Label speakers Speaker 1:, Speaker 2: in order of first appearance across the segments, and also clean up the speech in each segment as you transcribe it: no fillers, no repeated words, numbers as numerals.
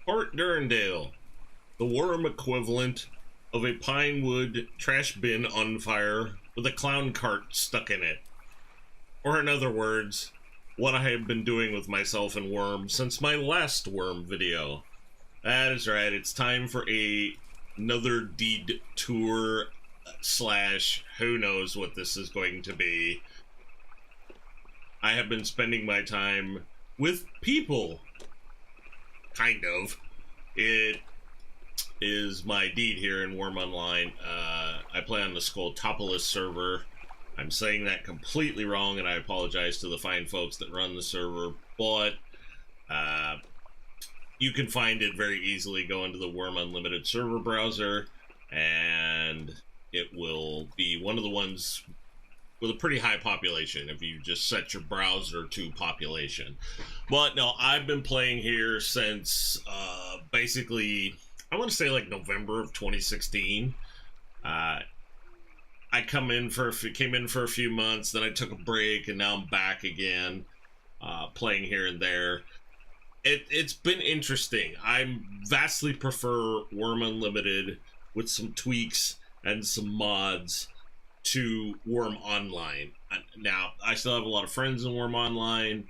Speaker 1: Fort Durendale, the Wurm equivalent of a pine wood trash bin on fire with a clown cart stuck in it. Or in other words, what I have been doing with myself and Wurm since my last Wurm video. That is right, it's time for another deed tour slash who knows what this is going to be. I have been spending my time with people. Kind of. It is my deed here in Wurm Online. I play on the Skulltopolis server. I'm saying that completely wrong, and I apologize to the fine folks that run the server, but you can find it very easily. Go into the Wurm Unlimited server browser, and it will be one of the ones with a pretty high population if you just set your browser to population. But no, I've been playing here since basically, I want to say like November of 2016. I came in for a few months, then I took a break, and now I'm back again, playing here and there. It's been interesting. I vastly prefer Wurm Unlimited with some tweaks and some mods to Wurm Online. Now, I still have a lot of friends in Wurm Online.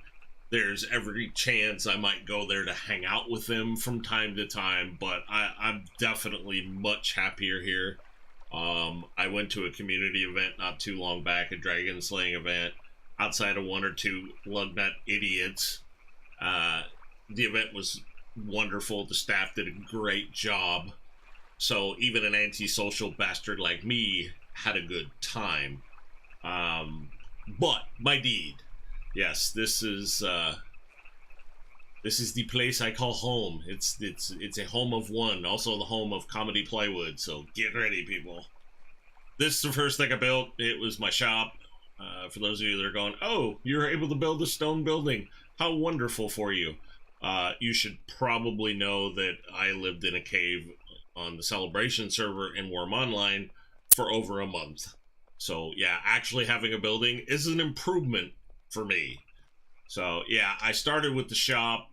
Speaker 1: There's every chance I might go there to hang out with them from time to time, but I'm definitely much happier here. I went to a community event not too long back, a dragon slaying event, outside of one or two lugnut idiots. The event was wonderful. The staff did a great job. So even an antisocial bastard like me had a good time. But my deed. Yes, this is the place I call home. It's a home of one, also the home of comedy plywood. So get ready, people. This is the first thing I built. It was my shop. For those of you that are going, oh, you're able to build a stone building. How wonderful for you. You should probably know that I lived in a cave on the Celebration server in Wurm Online for over a month. So yeah, actually having a building is an improvement for me. So yeah, I started with the shop,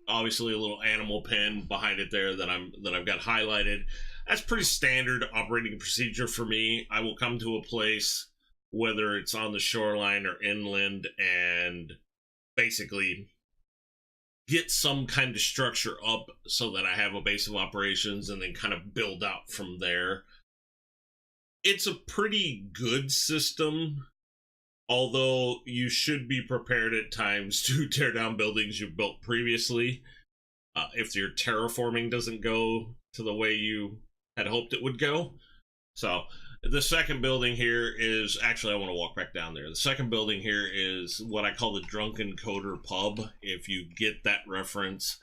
Speaker 1: obviously a little animal pen behind it there that I've got highlighted. That's pretty standard operating procedure for me. I will come to a place, whether it's on the shoreline or inland, and basically get some kind of structure up so that I have a base of operations and then kind of build out from there. It's a pretty good system, although you should be prepared at times to tear down buildings you've built previously if your terraforming doesn't go to the way you had hoped it would go. So the second building here is, actually I want to walk back down there. The second building here is what I call the Drunken Coder Pub. If you get that reference,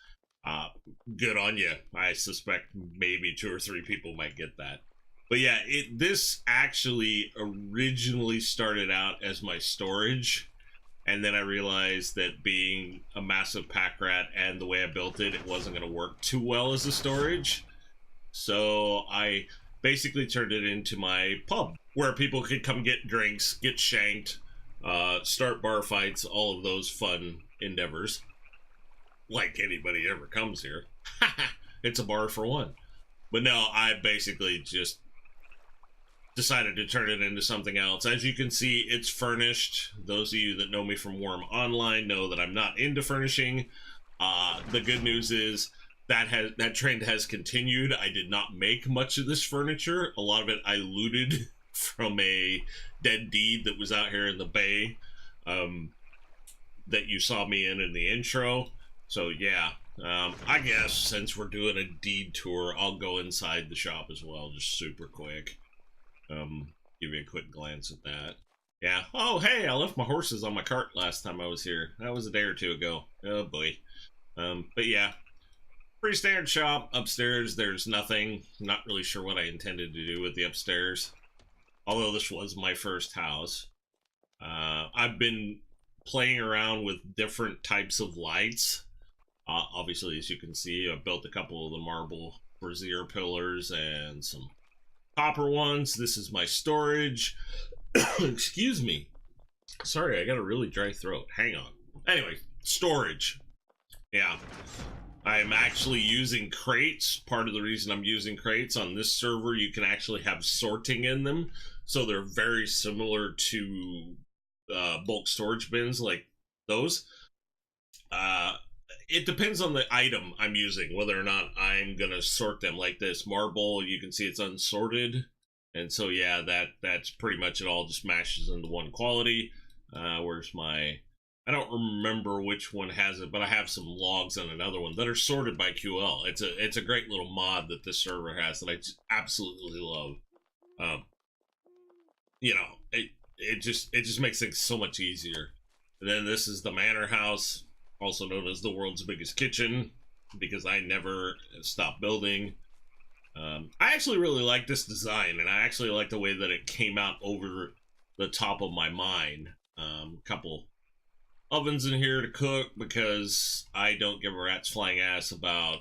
Speaker 1: good on you. I suspect maybe 2 or 3 people might get that. But yeah, this actually originally started out as my storage, and then I realized that being a massive pack rat and the way I built it, it wasn't going to work too well as a storage. So I basically turned it into my pub, where people could come get drinks, get shanked, start bar fights, all of those fun endeavors. Like anybody ever comes here. It's a bar for one. But no, I basically just decided to turn it into something else. As you can see, it's furnished. Those of you that know me from Wurm Online know that I'm not into furnishing. The good news is that trend has continued. I did not make much of this furniture. A lot of it I looted from a dead deed that was out here in the bay that you saw me in the intro. So yeah, I guess since we're doing a deed tour, I'll go inside the shop as well, just super quick. Give you a quick glance at that. Yeah. Oh, hey, I left my horses on my cart last time I was here. That was a day or two ago. Oh boy. But yeah, pretty standard shop. Upstairs, there's nothing. Not really sure what I intended to do with the upstairs. Although this was my first house. I've been playing around with different types of lights. Obviously, as you can see, I built a couple of the marble brazier pillars and some copper ones. This is my storage. Excuse me. Sorry, I got a really dry throat. Hang on. Anyway, storage. Yeah. I'm actually using crates. Part of the reason I'm using crates on this server, you can actually have sorting in them. So they're very similar to bulk storage bins like those. Uh, it depends on the item I'm using, whether or not I'm going to sort them. Like this marble, you can see it's unsorted. And so, yeah, that's pretty much it all just mashes into one quality. Where's my... I don't remember which one has it, but I have some logs on another one that are sorted by QL. It's a great little mod that this server has that I just absolutely love. You know, it just makes things so much easier. And then this is the manor house, also known as the world's biggest kitchen, because I never stop building. I actually really like this design, and I actually like the way that it came out over the top of my mine. Couple ovens in here to cook because I don't give a rat's flying ass about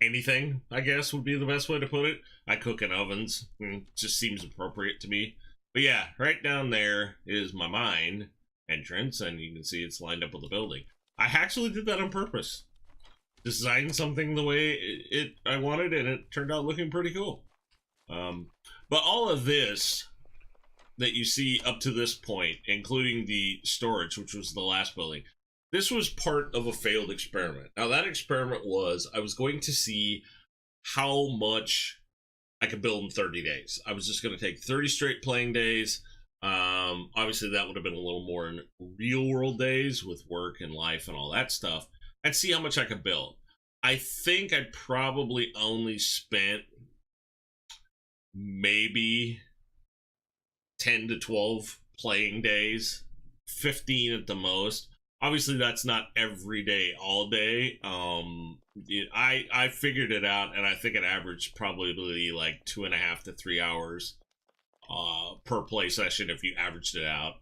Speaker 1: anything, I guess would be the best way to put it. I cook in ovens. It just seems appropriate to me. But yeah, right down there is my mine entrance, and you can see it's lined up with the building. I actually did that on purpose. Designed something the way I wanted, and it turned out looking pretty cool. But all of this that you see up to this point, including the storage, which was the last building, this was part of a failed experiment. Now, that experiment was I was going to see how much I could build in 30 days. I was just going to take 30 straight playing days. Obviously, that would have been a little more in real world days with work and life and all that stuff. I'd see how much I could build. I think I probably only spent maybe 10 to 12 playing days, 15 at the most. Obviously, that's not every day, all day. I figured it out, and I think it averaged probably like 2.5 to 3 hours per play session if you averaged it out.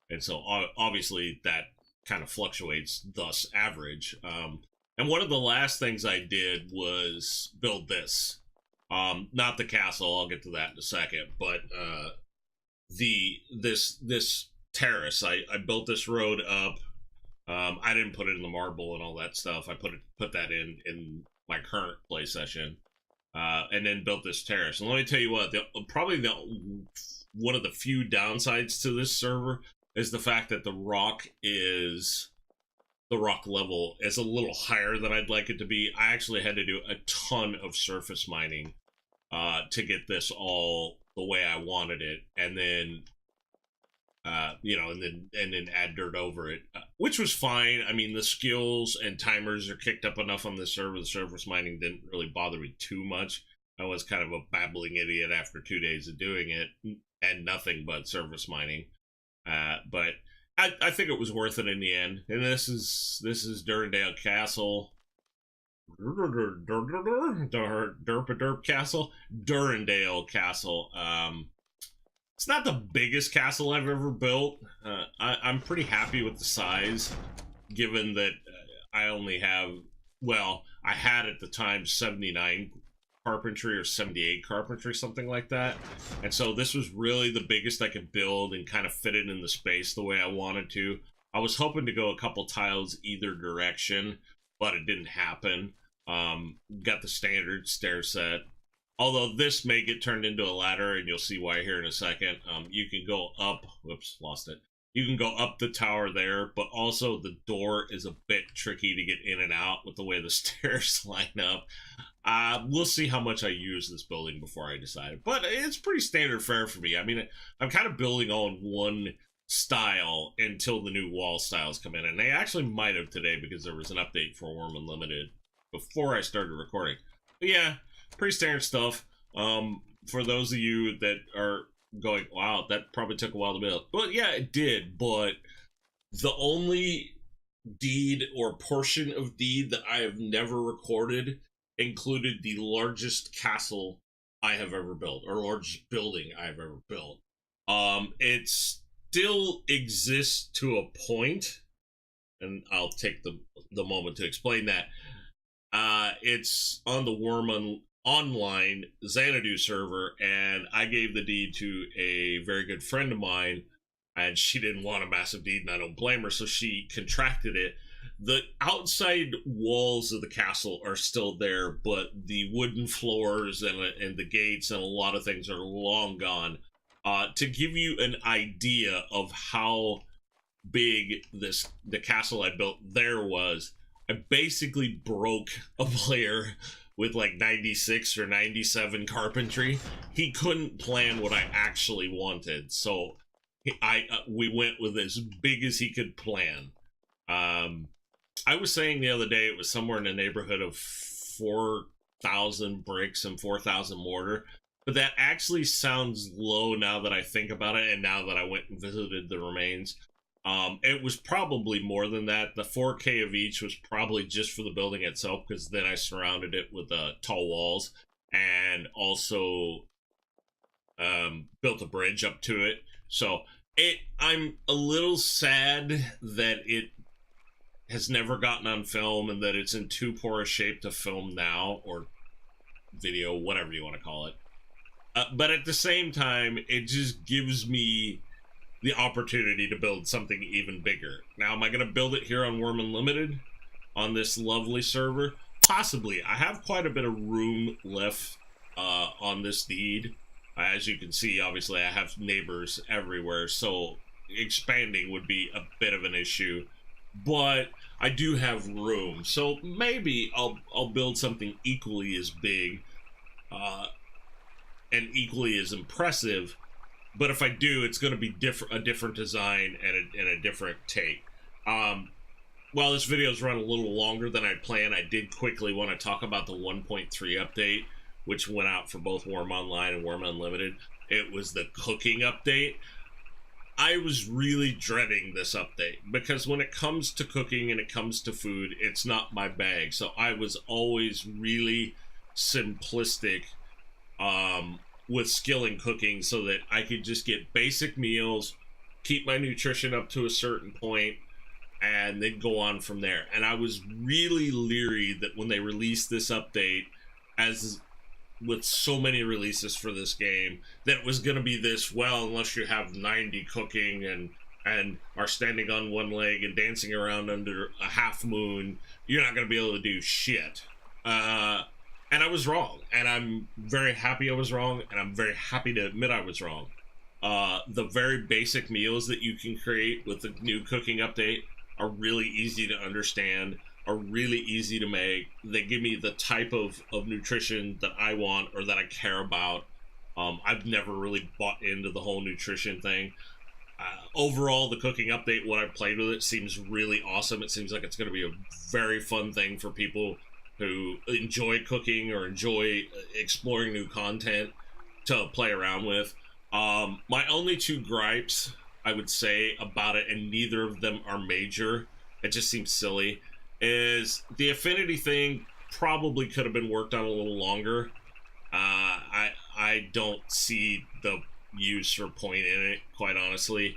Speaker 1: And so obviously that kind of fluctuates, thus average. And one of the last things I did was build this. Not the castle, I'll get to that in a second, but this terrace. I built this road up. I didn't put it in the marble and all that stuff. I put that in my current play session, and then built this terrace. And let me tell you what, probably one of the few downsides to this server is the fact that the rock level is a little higher than I'd like it to be. I actually had to do a ton of surface mining to get this all the way I wanted it, and then and then add dirt over it, which was fine. I mean, the skills and timers are kicked up enough on this server. The surface mining didn't really bother me too much. I was kind of a babbling idiot after 2 days of doing it and nothing but surface mining. But I think it was worth it in the end. And this is Durendale Castle. Derp Castle. Durendale Castle. It's not the biggest castle I've ever built. I'm pretty happy with the size, given that I only have, well, I had at the time 79 carpentry or 78 carpentry, something like that. And so this was really the biggest I could build and kind of fit it in the space the way I wanted to. I was hoping to go a couple tiles either direction, but it didn't happen. Got the standard stair set. Although this may get turned into a ladder, and you'll see why here in a second. You can go up, whoops, lost it. You can go up the tower there, but also the door is a bit tricky to get in and out with the way the stairs line up. We'll see how much I use this building before I decide. But it's pretty standard fare for me. I mean, I'm kind of building on one style until the new wall styles come in. And they actually might have today because there was an update for Wurm Unlimited before I started recording. But yeah, pretty standard stuff. For those of you that are going, wow, that probably took a while to build. Well, yeah, it did, but the only deed or portion of deed that I have never recorded included the largest castle I have ever built, or largest building I have ever built. It still exists to a point, and I'll take the moment to explain that. It's on the Wurm Online Xanadu server, and I gave the deed to a very good friend of mine, and she didn't want a massive deed, and I don't blame her, so she contracted it. The outside walls of the castle are still there, but the wooden floors and the gates and a lot of things are long gone. To give you an idea of how big the castle I built there was, I basically broke a player with like 96 or 97 carpentry. He couldn't plan what I actually wanted, so we went with as big as he could plan. I was saying the other day it was somewhere in the neighborhood of 4,000 bricks and 4,000 mortar, but that actually sounds low now that I think about it, and now that I went and visited the remains. It was probably more than that. The 4K of each was probably just for the building itself, because then I surrounded it with tall walls and also built a bridge up to it. So I'm a little sad that it has never gotten on film and that it's in too poor a shape to film now, or video, whatever you want to call it. But at the same time, it just gives me the opportunity to build something even bigger. Now, am I going to build it here on Wurm Unlimited on this lovely server? Possibly. I have quite a bit of room left on this deed. As you can see, obviously, I have neighbors everywhere, so expanding would be a bit of an issue. But I do have room, so maybe I'll build something equally as big and equally as impressive. But if I do, it's going to be a different design and a different take. While this video's run a little longer than I planned, I did quickly want to talk about the 1.3 update, which went out for both Wurm Online and Wurm Unlimited. It was the cooking update. I was really dreading this update, because when it comes to cooking and it comes to food, it's not my bag. So I was always really simplistic with skill in cooking, so that I could just get basic meals, keep my nutrition up to a certain point, and then go on from there. And I was really leery that when they released this update, as with so many releases for this game, that it was going to be this, well, unless you have 90 cooking and are standing on one leg and dancing around under a half moon, you're not going to be able to do shit. And I was wrong, and I'm very happy I was wrong, and I'm very happy to admit I was wrong. The very basic meals that you can create with the new cooking update are really easy to understand, are really easy to make. They give me the type of nutrition that I want or that I care about. I've never really bought into the whole nutrition thing. Overall, the cooking update, what I've played with it, seems really awesome. It seems like it's going to be a very fun thing for people who enjoy cooking or enjoy exploring new content to play around with. My only two gripes, I would say, about it, and neither of them are major, it just seems silly, is the affinity thing probably could have been worked on a little longer. I don't see the use or point in it, quite honestly.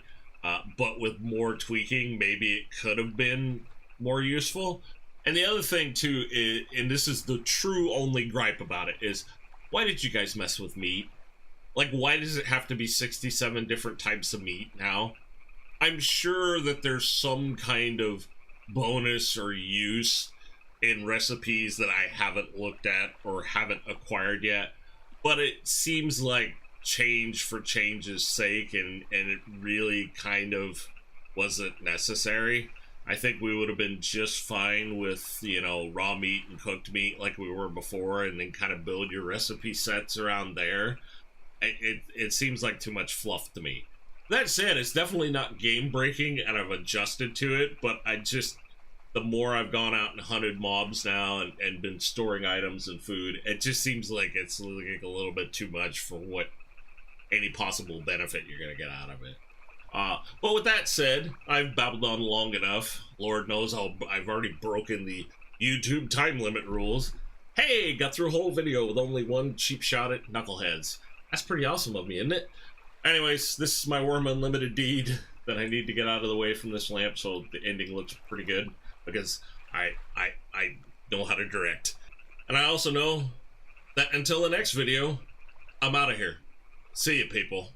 Speaker 1: But with more tweaking, maybe it could have been more useful. And the other thing, too, is, and this is the true only gripe about it, is why did you guys mess with meat? Like, why does it have to be 67 different types of meat now? I'm sure that there's some kind of bonus or use in recipes that I haven't looked at or haven't acquired yet, but it seems like change for change's sake, and it really kind of wasn't necessary. I think we would have been just fine with, you know, raw meat and cooked meat like we were before, and then kind of build your recipe sets around there. It seems like too much fluff to me. That said, it's definitely not game breaking, and I've adjusted to it, but the more I've gone out and hunted mobs now and been storing items and food, it just seems like it's like a little bit too much for what any possible benefit you're going to get out of it. But with that said, I've babbled on long enough. Lord knows I've already broken the YouTube time limit rules. Hey, got through a whole video with only one cheap shot at knuckleheads. That's pretty awesome of me, isn't it? Anyways, this is my Wurm Unlimited deed that I need to get out of the way from this lamp, so the ending looks pretty good, because I know how to direct. And I also know that until the next video, I'm out of here. See you, people.